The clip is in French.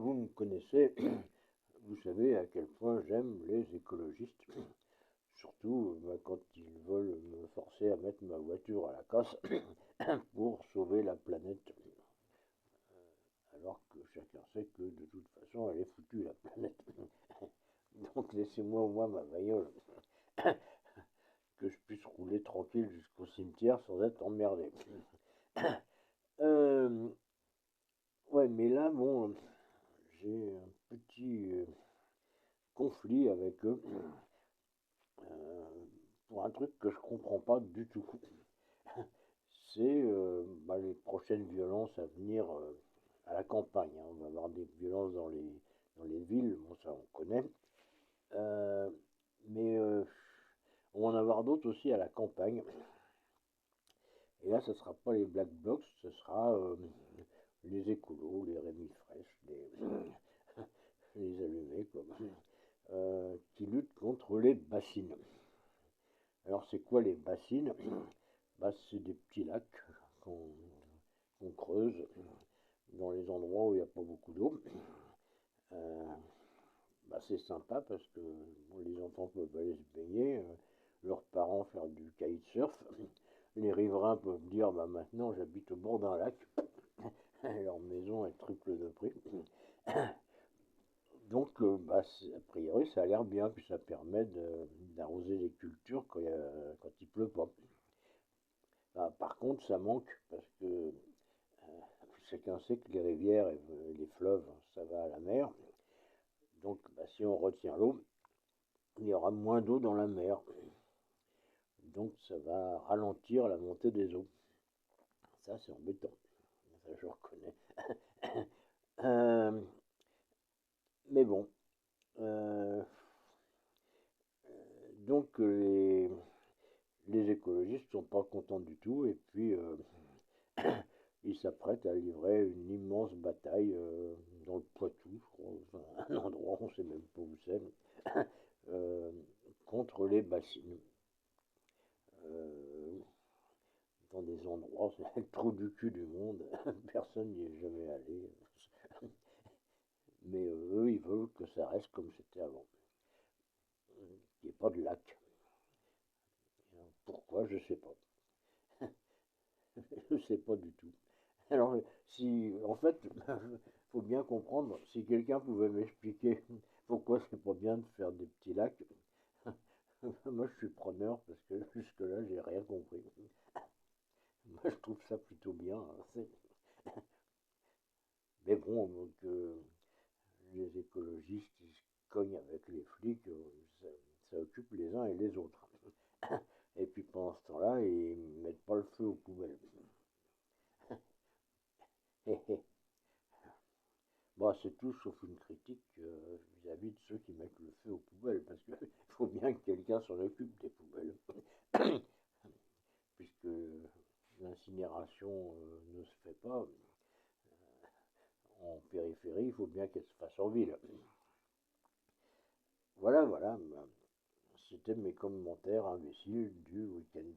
vous me connaissez, vous savez à quel point j'aime les écologistes, surtout quand ils veulent me forcer à mettre ma voiture à la casse pour sauver la planète, alors que chacun sait que de toute façon elle est foutue la planète. Donc laissez-moi au moins ma bagnole, que je puisse rouler tranquille jusqu'au cimetière sans être emmerdé. Euh, ouais, mais là, bon, j'ai un petit conflit avec eux euh, pour un truc que je comprends pas du tout. C'est les prochaines violences à venir à la campagne, hein. On va avoir des violences dans les villes, bon ça on connaît. Euh, mais on va en avoir d'autres aussi à la campagne. Et là, ce ne sera pas les Black Blocs, ce sera les écolos, les Rémi Fraîches, les allumés, quoi, qui luttent contre les bassines. Alors, c'est quoi les bassines? C'est des petits lacs qu'on creuse dans les endroits où il n'y a pas beaucoup d'eau. Euh, c'est sympa parce que bon, les enfants peuvent aller se baigner, leurs parents faire du kitesurf. Les riverains peuvent dire maintenant j'habite au bord d'un lac, leur maison est triple de prix. Donc a priori ça a l'air bien, puis ça permet d'arroser les cultures quand il pleut pas. Par contre ça manque parce que chacun sait que les rivières et les fleuves ça va à la mer. Donc si on retient l'eau, il y aura moins d'eau dans la mer. Donc ça va ralentir la montée des eaux. Ça c'est embêtant, ça je reconnais. Euh, mais bon, euh, donc les écologistes sont pas contents du tout et puis ils s'apprêtent à livrer une immense bataille dans le Poitou, je crois, enfin, un endroit, on ne sait même pas où c'est, euh, contre les bassines. Euh, dans des endroits, c'est le trou du cul du monde, personne n'y est jamais allé. Mais eux, ils veulent que ça reste comme c'était avant, qu'il n'y ait pas de lac. Pourquoi, je ne sais pas. Je ne sais pas du tout. Alors, si, en fait, il faut bien comprendre, si quelqu'un pouvait m'expliquer pourquoi c'est pas bien de faire des petits lacs, moi je suis preneur parce que jusque-là, j'ai rien compris. Moi je trouve ça plutôt bien, hein. Mais bon, donc, les écologistes, ils se cognent avec les flics, ça occupe les uns et les autres. Et puis pendant ce temps-là, ils mettent pas le feu aux poubelles. C'est tout sauf une critique vis-à-vis de ceux qui mettent le feu aux poubelles, parce qu'il faut bien que quelqu'un s'en occupe des poubelles, puisque l'incinération ne se fait pas en périphérie, il faut bien qu'elle se fasse en ville. Voilà, voilà, c'était mes commentaires imbéciles du week-end.